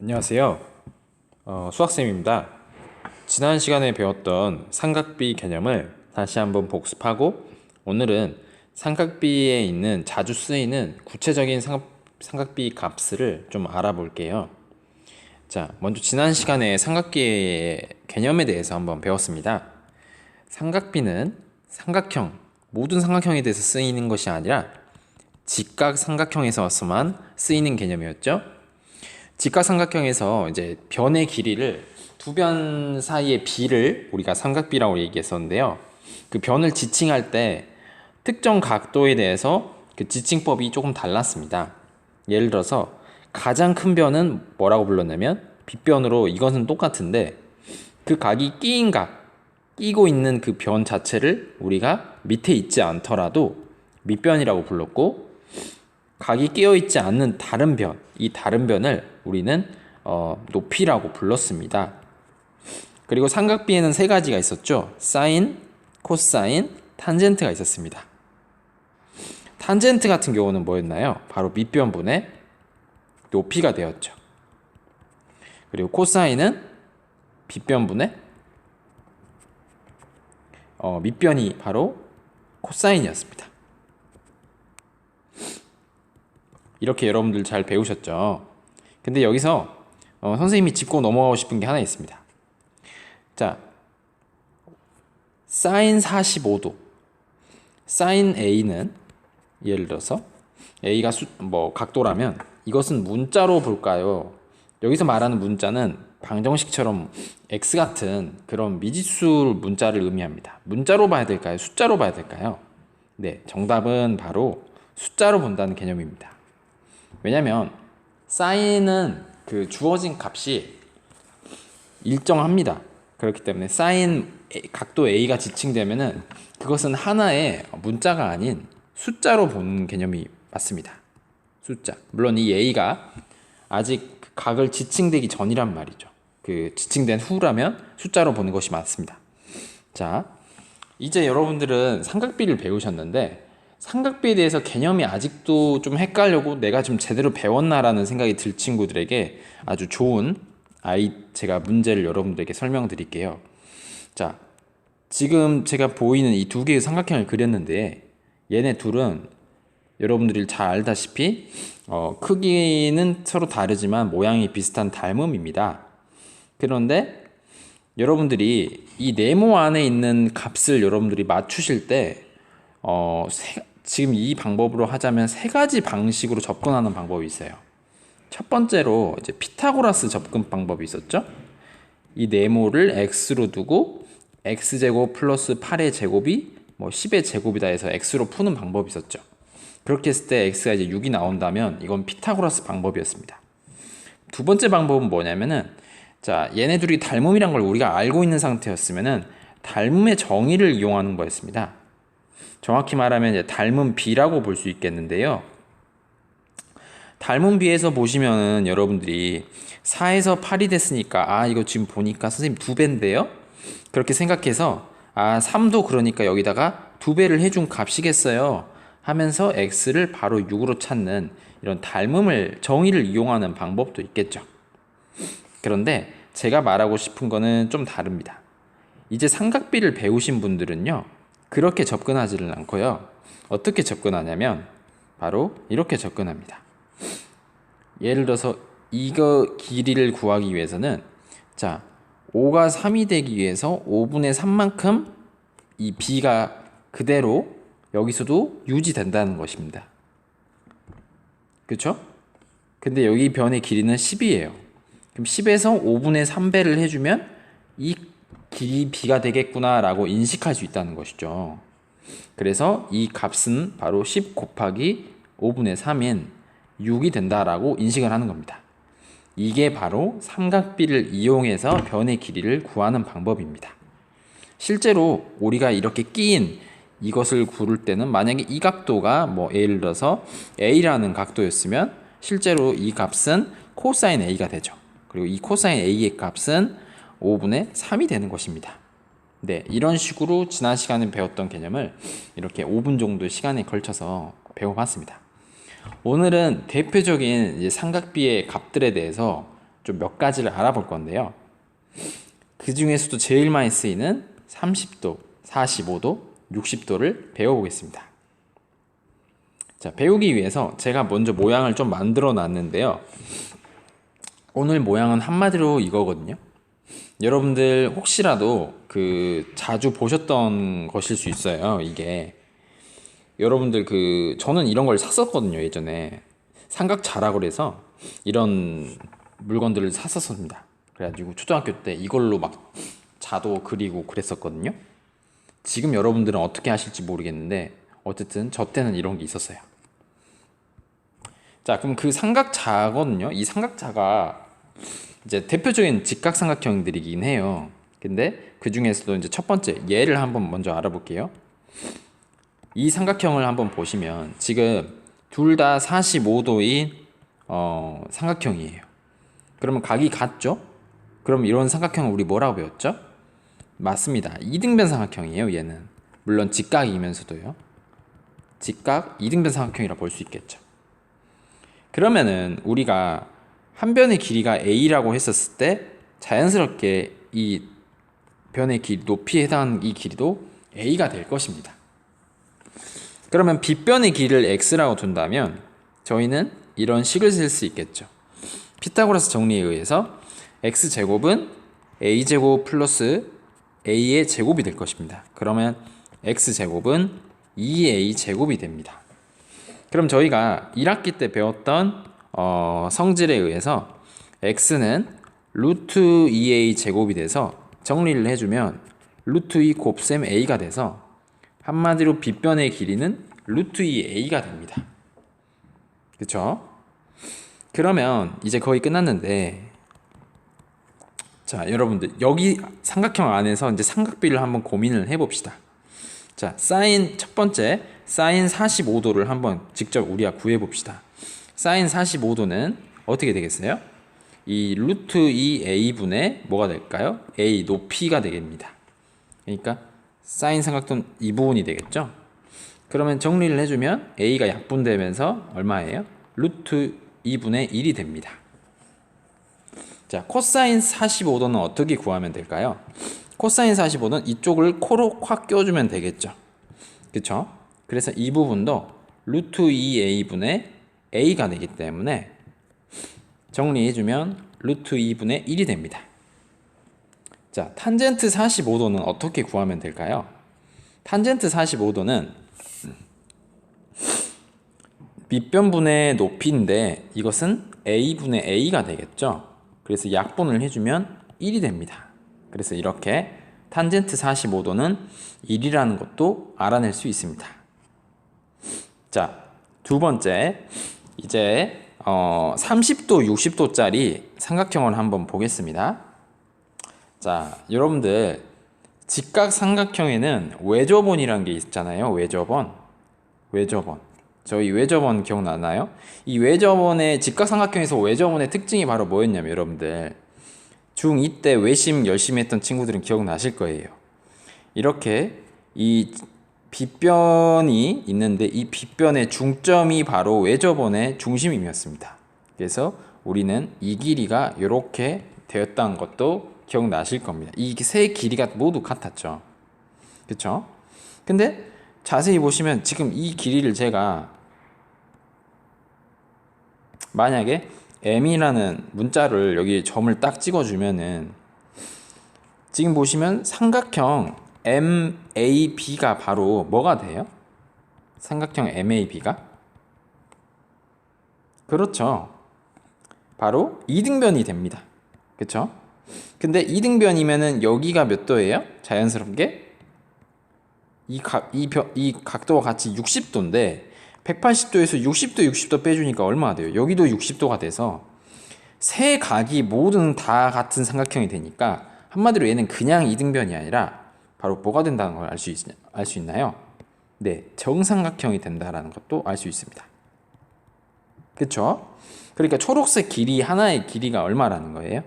안녕하세요. 수학쌤입니다. 지난 시간에 배웠던 삼각비 개념을 다시 한번 복습하고 오늘은 삼각비에 있는 자주 쓰이는 구체적인 삼각비 값을 좀 알아볼게요. 자, 먼저 지난 시간에 삼각비의 개념에 대해서 한번 배웠습니다. 삼각비는 삼각형, 모든 삼각형에 대해서 쓰이는 것이 아니라 직각 삼각형에서만 쓰이는 개념이었죠. 직각삼각형에서 이제 변의 길이를 두 변 사이의 비를 우리가 삼각비라고 얘기했었는데요. 그 변을 지칭할 때 특정 각도에 대해서 그 지칭법이 조금 달랐습니다. 예를 들어서 가장 큰 변은 뭐라고 불렀냐면 빗변으로 이것은 똑같은데 그 각이 끼인 각, 끼고 있는 그 변 자체를 우리가 밑에 있지 않더라도 밑변이라고 불렀고 각이 끼어있지 않는 다른 변, 이 다른 변을 우리는 높이라고 불렀습니다. 그리고 삼각비에는 세 가지가 있었죠. 사인, 코사인, 탄젠트가 있었습니다. 탄젠트 같은 경우는 뭐였나요? 바로 밑변분의 높이가 되었죠. 그리고 코사인은 빗변분의 밑변이 바로 코사인이었습니다. 이렇게 여러분들 잘 배우셨죠? 근데 여기서 선생님이 짚고 넘어가고 싶은 게 하나 있습니다. 자, 사인 45도 사인 A는 예를 들어서 A가 각도라면 이것은 문자로 볼까요? 여기서 말하는 문자는 방정식처럼 X 같은 그런 미지수 문자를 의미합니다. 문자로 봐야 될까요? 숫자로 봐야 될까요? 네, 정답은 바로 숫자로 본다는 개념입니다. 왜냐면 사인은 그 주어진 값이 일정합니다. 그렇기 때문에 사인 각도 A가 지칭되면은 그것은 하나의 문자가 아닌 숫자로 보는 개념이 맞습니다. 숫자. 물론 이 A가 아직 각을 지칭되기 전이란 말이죠. 그 지칭된 후라면 숫자로 보는 것이 맞습니다. 자, 이제 여러분들은 삼각비를 배우셨는데 삼각비에 대해서 개념이 아직도 좀 헷갈려고 내가 좀 제대로 배웠나라는 생각이 들 친구들에게 아주 좋은 제가 문제를 여러분들에게 설명드릴게요. 자, 지금 제가 보이는 이 두 개의 삼각형을 그렸는데 얘네 둘은 여러분들이 잘 알다시피 크기는 서로 다르지만 모양이 비슷한 닮음입니다. 그런데 여러분들이 이 네모 안에 있는 값을 여러분들이 맞추실 때 지금 이 방법으로 하자면 세 가지 방식으로 접근하는 방법이 있어요. 첫 번째로 이제 피타고라스 접근 방법이 있었죠. 이 네모를 x로 두고 x제곱 플러스 8의 제곱이 10의 제곱이다 해서 x로 푸는 방법이 있었죠. 그렇게 했을 때 x가 이제 6이 나온다면 이건 피타고라스 방법이었습니다. 두 번째 방법은 뭐냐면은 자, 얘네 둘이 닮음이란 걸 우리가 알고 있는 상태였으면은 닮음의 정의를 이용하는 거였습니다. 정확히 말하면 이제 닮은 비라고 볼 수 있겠는데요. 닮은 비에서 보시면은 여러분들이 4에서 8이 됐으니까 이거 지금 보니까 선생님 2배인데요. 그렇게 생각해서 3도 그러니까 여기다가 2배를 해준 값이겠어요 하면서 x를 바로 6으로 찾는 이런 닮음을 정의를 이용하는 방법도 있겠죠. 그런데 제가 말하고 싶은 거는 좀 다릅니다. 이제 삼각비를 배우신 분들은요. 그렇게 접근하지는 않고요. 어떻게 접근하냐면 바로 이렇게 접근합니다. 예를 들어서 이거 길이를 구하기 위해서는 자, 5가 3이 되기 위해서 5분의 3만큼 이 b가 그대로 여기서도 유지된다는 것입니다. 그렇죠? 근데 여기 변의 길이는 10이에요. 그럼 10에서 5분의 3배를 해주면 이 길이 b가 되겠구나 라고 인식할 수 있다는 것이죠. 그래서 이 값은 바로 10 곱하기 5분의 3인 6이 된다라고 인식을 하는 겁니다. 이게 바로 삼각비를 이용해서 변의 길이를 구하는 방법입니다. 실제로 우리가 이렇게 끼인 이것을 구를 때는 만약에 이 각도가 예를 들어서 A라는 각도였으면 실제로 이 값은 코사인 A가 되죠. 그리고 이 코사인 A의 값은 5분의 3이 되는 것입니다. 네, 이런 식으로 지난 시간에 배웠던 개념을 이렇게 5분 정도 시간에 걸쳐서 배워봤습니다. 오늘은 대표적인 이제 삼각비의 값들에 대해서 좀 몇 가지를 알아볼 건데요. 그 중에서도 제일 많이 쓰이는 30도, 45도, 60도를 배워보겠습니다. 자, 배우기 위해서 제가 먼저 모양을 좀 만들어 놨는데요. 오늘 모양은 한마디로 이거거든요. 여러분들 혹시라도 자주 보셨던 것일 수 있어요. 이게 여러분들 저는 이런 걸 샀었거든요. 예전에 삼각자라고 해서 이런 물건들을 샀었습니다. 그래가지고 초등학교 때 이걸로 막 자도 그리고 그랬었거든요. 지금 여러분들은 어떻게 하실지 모르겠는데 어쨌든 저 때는 이런 게 있었어요. 자, 그럼 삼각자거든요. 이 삼각자가 이제 대표적인 직각삼각형들이긴 해요. 근데 그 중에서도 이제 첫 번째 얘를 한번 먼저 알아볼게요. 이 삼각형을 한번 보시면 지금 둘 다 45도인 삼각형이에요. 그러면 각이 같죠? 그럼 이런 삼각형을 우리 뭐라고 배웠죠? 맞습니다. 이등변 삼각형이에요. 얘는 물론 직각이면서도요. 직각 이등변 삼각형이라 볼 수 있겠죠. 그러면은 우리가 한 변의 길이가 a라고 했었을 때 자연스럽게 이 변의 길이, 높이에 해당하는 이 길이도 a가 될 것입니다. 그러면 빗변의 길이를 x라고 둔다면 저희는 이런 식을 쓸 수 있겠죠. 피타고라스 정리에 의해서 x제곱은 a제곱 플러스 a의 제곱이 될 것입니다. 그러면 x제곱은 2a제곱이 됩니다. 그럼 저희가 1학기 때 배웠던 성질에 의해서 x는 루트 2a 제곱이 돼서 정리를 해주면 루트 2 곱셈 a가 돼서 한마디로 빗변의 길이는 루트 2a가 됩니다. 그쵸? 그러면 이제 거의 끝났는데, 자, 여러분들 여기 삼각형 안에서 이제 삼각비를 한번 고민을 해봅시다. 자, 첫 번째 사인 45도를 한번 직접 우리가 구해봅시다. 사인 45도는 어떻게 되겠어요? 이 루트 2a분의 뭐가 될까요? a 높이가 되겠습니다. 그러니까 사인 삼각도는 이 부분이 되겠죠? 그러면 정리를 해주면 a가 약분되면서 얼마예요? 루트 2분의 1이 됩니다. 자, 코사인 45도는 어떻게 구하면 될까요? 코사인 45도는 이쪽을 코로 확 껴주면 되겠죠. 그쵸? 그래서 이 부분도 루트 2a분의 a가 되기 때문에 정리해주면 루트 2분의 1이 됩니다. 자, 탄젠트 45도는 어떻게 구하면 될까요? 탄젠트 45도는 밑변분의 높이인데 이것은 a분의 a가 되겠죠. 그래서 약분을 해주면 1이 됩니다. 그래서 이렇게 탄젠트 45도는 1이라는 것도 알아낼 수 있습니다. 자, 두 번째 이제 30도, 60도짜리 삼각형을 한번 보겠습니다. 자, 여러분들 직각 삼각형에는 외접원이라는 게 있잖아요. 외접원. 저희 외접원 기억나나요? 이 외접원의 직각 삼각형에서 외접원의 특징이 바로 뭐였냐면 여러분들 중2 때 외심 열심히 했던 친구들은 기억나실 거예요. 이렇게 이 빗변이 있는데 이 빗변의 중점이 바로 외접원의 중심임이었습니다. 그래서 우리는 이 길이가 이렇게 되었다는 것도 기억나실 겁니다. 이 세 길이가 모두 같았죠. 그쵸? 근데 자세히 보시면 지금 이 길이를 제가 만약에 m이라는 문자를 여기 점을 딱 찍어주면은 지금 보시면 삼각형 MAB가 바로 뭐가 돼요? 삼각형 MAB가? 그렇죠. 바로 이등변이 됩니다. 그쵸? 근데 이등변이면은 여기가 몇 도예요? 자연스럽게 이 각도와 같이 60도인데 180도에서 60도 빼주니까 얼마가 돼요? 여기도 60도가 돼서 세 각이 모든 다 같은 삼각형이 되니까 한마디로 얘는 그냥 이등변이 아니라 바로 뭐가 된다는 걸 알 수 있나요? 네, 정삼각형이 된다는 것도 알 수 있습니다. 그쵸? 그러니까 초록색 길이 하나의 길이가 얼마라는 거예요?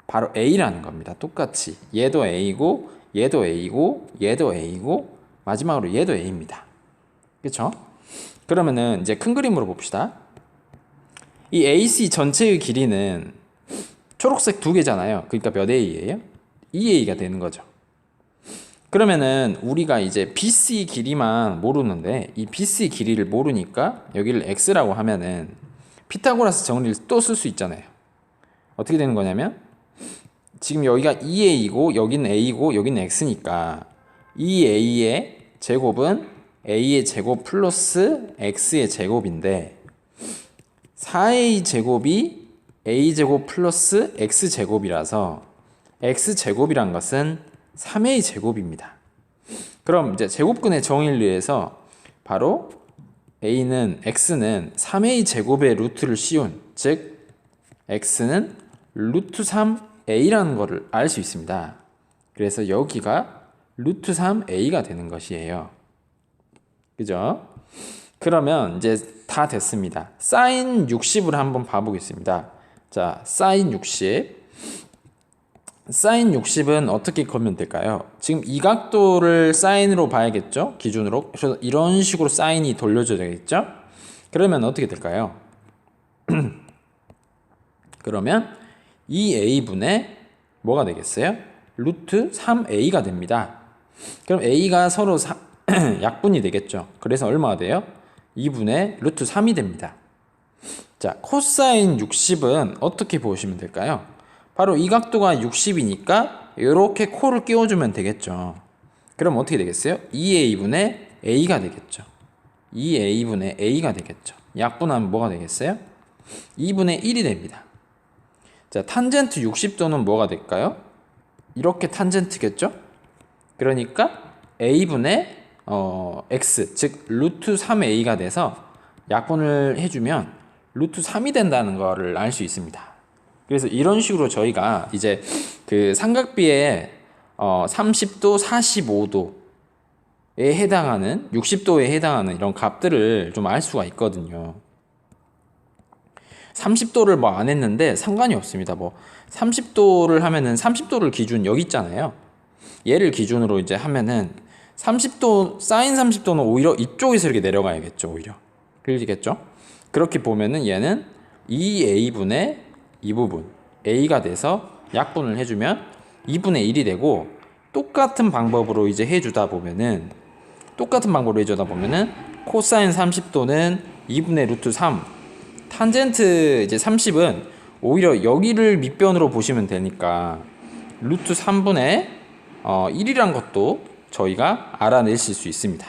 바로 A라는 겁니다. 똑같이 얘도 A고 얘도 A고 얘도 A고 마지막으로 얘도 A입니다. 그쵸? 그러면은 이제 큰 그림으로 봅시다. 이 AC 전체의 길이는 초록색 두 개잖아요. 그러니까 몇 A예요? 2A가 되는 거죠. 그러면은 우리가 이제 BC 길이만 모르는데 이 BC 길이를 모르니까 여기를 X라고 하면은 피타고라스 정리를 또 쓸 수 있잖아요. 어떻게 되는 거냐면 지금 여기가 2A이고 여기는 A고 여기는 X니까 2A의 제곱은 A의 제곱 플러스 X의 제곱인데 4A 제곱이 A 제곱 플러스 X 제곱이라서 X 제곱이란 것은 3A 제곱입니다. 그럼 이제 제곱근의 정의를 위해서 바로 X는 3A 제곱의 루트를 씌운, 즉 X는 루트 3A라는 것을 알 수 있습니다. 그래서 여기가 루트 3A가 되는 것이에요. 그죠? 그러면 이제 다 됐습니다. 사인 60을 한번 봐보겠습니다. 자, 사인 60. 사인 60은 어떻게 걸면 될까요? 지금 이 각도를 사인으로 봐야겠죠? 기준으로. 그래서 이런 식으로 사인이 돌려져야 되겠죠? 그러면 어떻게 될까요? 그러면 2A분의 뭐가 되겠어요? 루트 3A가 됩니다. 그럼 A가 서로 약분이 되겠죠? 그래서 얼마가 돼요? 2분의 루트 3이 됩니다. 자, 코사인 60은 어떻게 보시면 될까요? 바로 이 각도가 60이니까 이렇게 코를 끼워주면 되겠죠. 그럼 어떻게 되겠어요? 2A분의 A가 되겠죠. 2A분의 A가 되겠죠. 약분하면 뭐가 되겠어요? 2분의 1이 됩니다. 자, 탄젠트 60도는 뭐가 될까요? 이렇게 탄젠트겠죠? 그러니까 A분의 X, 즉 루트 3A가 돼서 약분을 해주면 루트 3이 된다는 거를 알 수 있습니다. 그래서 이런 식으로 저희가 이제 그 삼각비의 30도, 45도에 해당하는 60도에 해당하는 이런 값들을 좀 알 수가 있거든요. 30도를 뭐 안 했는데 상관이 없습니다. 뭐 30도를 하면은 30도를 기준 여기 있잖아요. 얘를 기준으로 이제 하면은 30도, 사인 30도는 오히려 이쪽에서 이렇게 내려가야겠죠. 오히려. 그러겠죠? 그렇게 보면은 얘는 2A분의 이 부분 A가 돼서 약분을 해주면 2분의 1이 되고 똑같은 방법으로 이제 해주다 보면은 코사인 30도는 2분의 루트 3 탄젠트 이제 30은 오히려 여기를 밑변으로 보시면 되니까 루트 3분의 1이란 것도 저희가 알아내실 수 있습니다.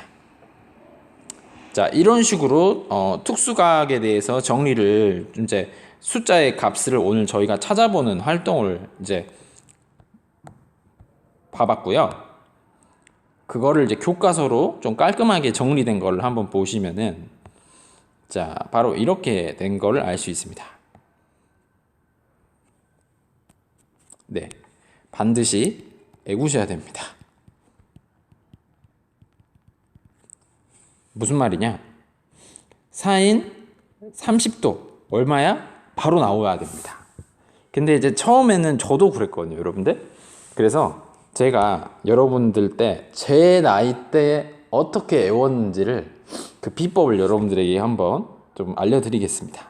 자, 이런 식으로 특수각에 대해서 정리를 이제 숫자의 값을 오늘 저희가 찾아보는 활동을 이제 봐봤고요. 그거를 이제 교과서로 좀 깔끔하게 정리된 걸 한번 보시면은 자, 바로 이렇게 된 거를 알 수 있습니다. 네, 반드시 외우셔야 됩니다. 무슨 말이냐? 사인 30도 얼마야? 바로 나와야 됩니다. 근데 이제 처음에는 저도 그랬거든요, 여러분들. 그래서 제가 여러분들 때 제 나이 때 어떻게 외웠는지를 그 비법을 여러분들에게 한번 좀 알려드리겠습니다.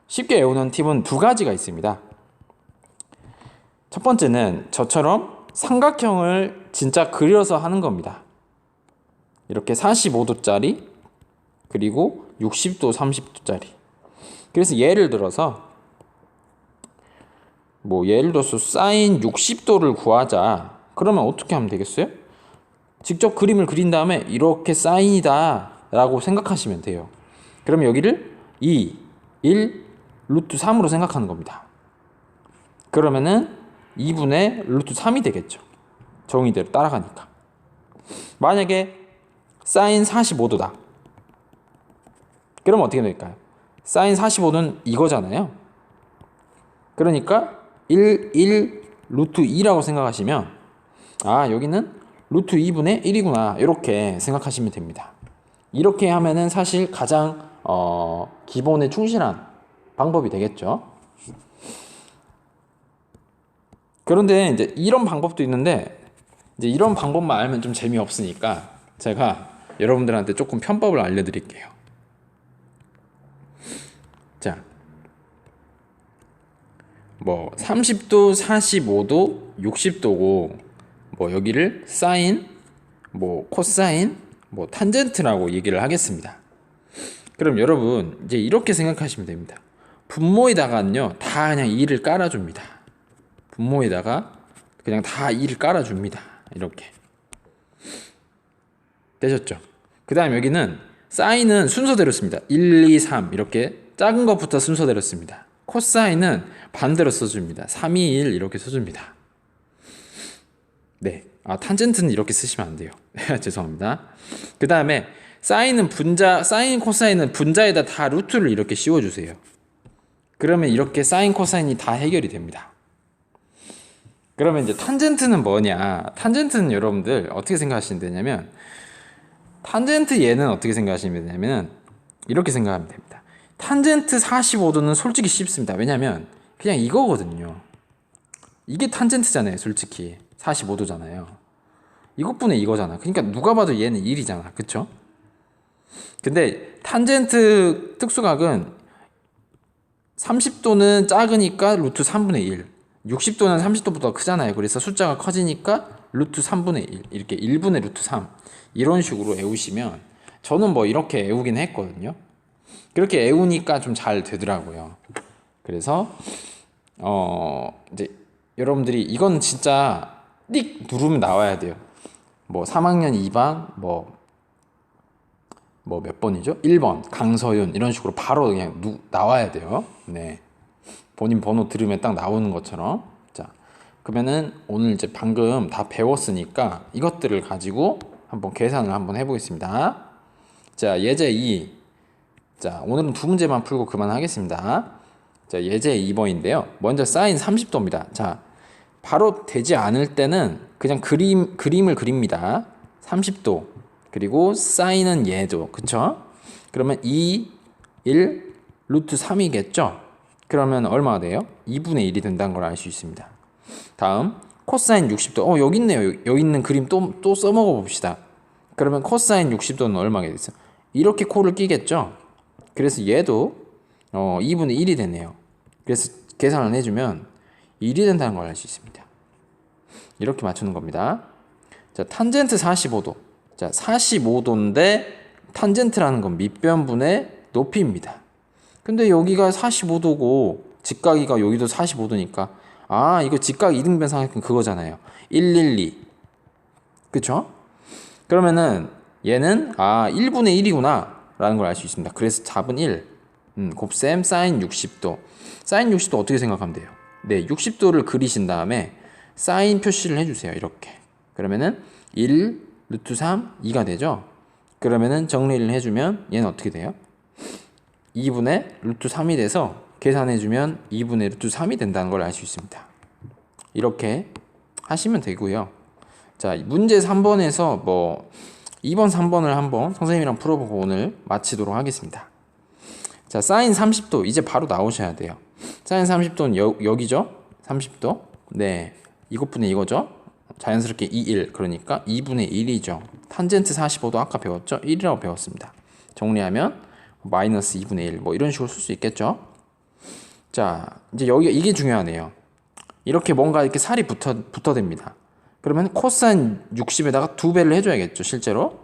쉽게 외우는 팁은 두 가지가 있습니다. 첫 번째는 저처럼 삼각형을 진짜 그려서 하는 겁니다. 이렇게 45도짜리 그리고 60도, 30도짜리. 그래서 예를 들어서 사인 60도를 구하자. 그러면 어떻게 하면 되겠어요? 직접 그림을 그린 다음에 이렇게 사인이다 라고 생각하시면 돼요. 그럼 여기를 2, 1, 루트 3으로 생각하는 겁니다. 그러면은 2분의 루트 3이 되겠죠. 정의대로 따라가니까. 만약에 사인 45도다. 그러면 어떻게 될까요? 사인 45는 이거잖아요. 그러니까 1 루트 2라고 생각하시면 여기는 루트 2분의 1이구나 이렇게 생각하시면 됩니다. 이렇게 하면은 사실 가장 기본에 충실한 방법이 되겠죠. 그런데 이제 이런 방법도 있는데 이제 이런 방법만 알면 좀 재미없으니까 제가 여러분들한테 조금 편법을 알려드릴게요. 자, 뭐 30도, 45도, 60도고 뭐 여기를 사인, 뭐 코사인, 뭐 탄젠트라고 얘기를 하겠습니다. 그럼 여러분 이제 이렇게 생각하시면 됩니다. 분모에다가는요 다 그냥 2를 깔아줍니다. 분모에다가 그냥 다 2를 깔아줍니다. 이렇게 되셨죠? 그 다음 여기는 사인은 순서대로 씁니다. 1, 2, 3 이렇게 작은 것부터 순서대로 씁니다. 코사인은 반대로 써줍니다. 3, 2, 1 이렇게 써줍니다. 네, 탄젠트는 이렇게 쓰시면 안 돼요. 죄송합니다. 그 다음에 사인은 사인 코사인은 분자에다 다 루트를 이렇게 씌워주세요. 그러면 이렇게 사인 코사인이 다 해결이 됩니다. 그러면 이제 탄젠트는 뭐냐? 탄젠트는 여러분들 어떻게 생각하시면 되냐면 탄젠트 얘는 어떻게 생각하시면 되냐면 이렇게 생각하면 됩니다. 탄젠트 45도는 솔직히 쉽습니다. 왜냐면 그냥 이거거든요. 이게 탄젠트잖아요. 솔직히 45도잖아요. 이것분의 이거잖아. 그러니까 누가 봐도 얘는 1이잖아. 그쵸? 근데 탄젠트 특수각은 30도는 작으니까 루트 3분의 1, 60도는 30도보다 크잖아요. 그래서 숫자가 커지니까 루트 3분의 1, 이렇게 1분의 루트 3 이런 식으로 외우시면 저는 뭐 이렇게 외우긴 했거든요. 그렇게 외우니까 좀 잘 되더라고요. 그래서 이제 여러분들이 이건 진짜 띡 누르면 나와야 돼요. 뭐 3학년 2반 뭐 몇 번이죠? 1번 강서윤 이런 식으로 바로 그냥 나와야 돼요. 네. 본인 번호 들으면 딱 나오는 것처럼. 자, 그러면은 오늘 이제 방금 다 배웠으니까 이것들을 가지고 한번 계산을 한번 해보겠습니다. 자, 예제 2. 자, 오늘은 두 문제만 풀고 그만하겠습니다. 자, 예제 2번인데요. 먼저 사인 30도입니다. 자, 바로 되지 않을 때는 그냥 그림을 그립니다. 30도. 그리고 사인은 얘도. 그쵸? 그러면 2, 1, 루트 3이겠죠? 그러면 얼마가 돼요? 2분의 1이 된다는 걸 알 수 있습니다. 다음 코사인 60도. 여기 있네요. 여기 있는 그림 또 써먹어 봅시다. 그러면 코사인 60도는 얼마가 되겠어요? 이렇게 코를 끼겠죠? 그래서 얘도 2분의 1이 되네요. 그래서 계산을 해주면 1이 된다는 걸 알 수 있습니다. 이렇게 맞추는 겁니다. 자, 탄젠트 45도. 자, 45도인데 탄젠트라는 건 밑변분의 높이입니다. 근데 여기가 45도고 직각이가 여기도 45도니까 이거 직각 이등변 삼각형 그거잖아요. 112. 그쵸? 그러면은 얘는 1분의 1이구나 라는 걸 알 수 있습니다. 그래서 답은 1. 곱셈 사인 60도. 사인 60도 어떻게 생각하면 돼요? 네, 60도를 그리신 다음에 사인 표시를 해주세요. 이렇게. 그러면은 1, 루트 3, 2가 되죠? 그러면은 정리를 해주면 얘는 어떻게 돼요? 2분의 루트 3이 돼서 계산해주면 2분의 루트 3이 된다는 걸 알 수 있습니다. 이렇게 하시면 되고요. 자, 문제 3번에서 2번, 3번을 한번 선생님이랑 풀어보고 오늘 마치도록 하겠습니다. 자, 사인 30도 이제 바로 나오셔야 돼요. 사인 30도는 여기죠? 30도. 네, 이것분의 이거죠? 자연스럽게 2, 1 그러니까 2분의 1이죠. 탄젠트 45도 아까 배웠죠? 1이라고 배웠습니다. 정리하면 마이너스 2분의 1 이런 식으로 쓸 수 있겠죠? 자, 이제 이게 중요하네요. 이렇게 뭔가 이렇게 살이 붙어댑니다. 그러면 코사인 60에다가 2배를 해줘야겠죠, 실제로?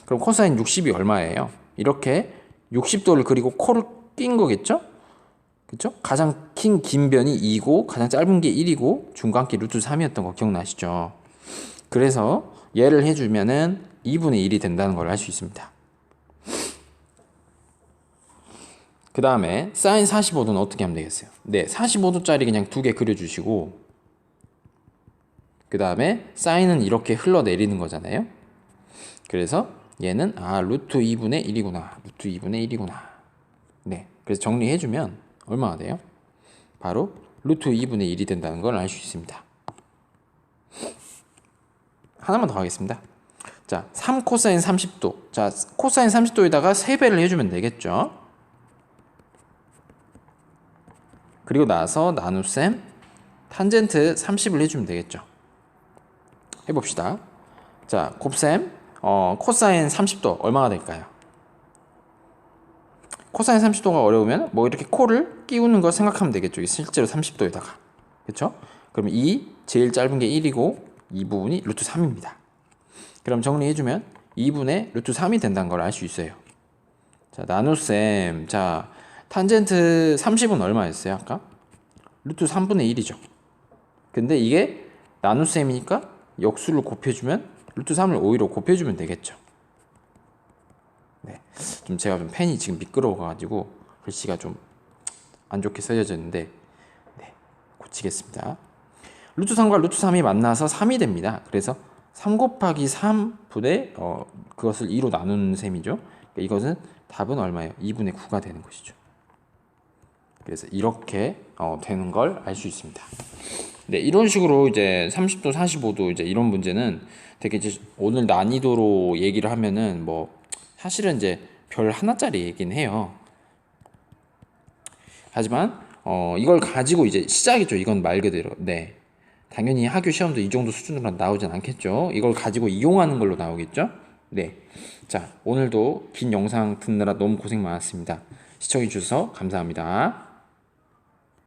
그럼 코사인 60이 얼마예요? 이렇게 60도를 그리고 코를 낀 거겠죠? 그쵸? 가장 긴 변이 2고 가장 짧은 게 1이고 중간계 루트 3이었던 거 기억나시죠? 그래서 얘를 해주면은 2분의 1이 된다는 걸 알 수 있습니다. 그 다음에 사인 45도는 어떻게 하면 되겠어요? 네, 45도짜리 그냥 2개 그려주시고 그 다음에 사인은 이렇게 흘러내리는 거잖아요. 그래서 얘는 루트 2분의 1이구나. 루트 2분의 1이구나. 네, 그래서 정리해주면 얼마가 돼요? 바로 루트 2분의 1이 된다는 걸 알 수 있습니다. 하나만 더 하겠습니다. 자, 3 코사인 30도. 자, 코사인 30도에다가 3배를 해주면 되겠죠? 그리고 나서 나눗셈 탄젠트 30을 해주면 되겠죠? 해봅시다. 자, 곱셈 코사인 30도 얼마가 될까요? 코사인 30도가 어려우면 뭐 이렇게 코를 끼우는 거 생각하면 되겠죠. 실제로 30도에다가. 그렇죠? 그럼 이 제일 짧은 게 1이고 이 부분이 루트 3입니다. 그럼 정리해주면 2분의 루트 3이 된다는 걸 알 수 있어요. 자, 나눗셈. 자, 탄젠트 30은 얼마였어요, 아까? 루트 3분의 1이죠. 근데 이게 나눗셈이니까 역수를 곱해주면 루트 3을 오히려 곱해주면 되겠죠. 네, 좀 제가 좀 펜이 지금 미끄러워가지고 글씨가 좀 안 좋게 써져졌는데, 네, 고치겠습니다. 루트 3과 루트 3이 만나서 3이 됩니다. 그래서 3 곱하기 3분의 그것을 2로 나눈 셈이죠. 그러니까 이것은 답은 얼마예요? 2분의 9가 되는 것이죠. 그래서 이렇게 되는 걸 알 수 있습니다. 네, 이런 식으로 이제 30도, 45도 이제 이런 문제는 되게 이제 오늘 난이도로 얘기를 하면은 뭐 사실은 이제 별 하나짜리 얘기는 해요. 하지만 이걸 가지고 이제 시작이죠. 이건 말 그대로. 네. 당연히 학교 시험도 이 정도 수준으로 나오진 않겠죠. 이걸 가지고 이용하는 걸로 나오겠죠. 네. 자, 오늘도 긴 영상 듣느라 너무 고생 많았습니다. 시청해 주셔서 감사합니다.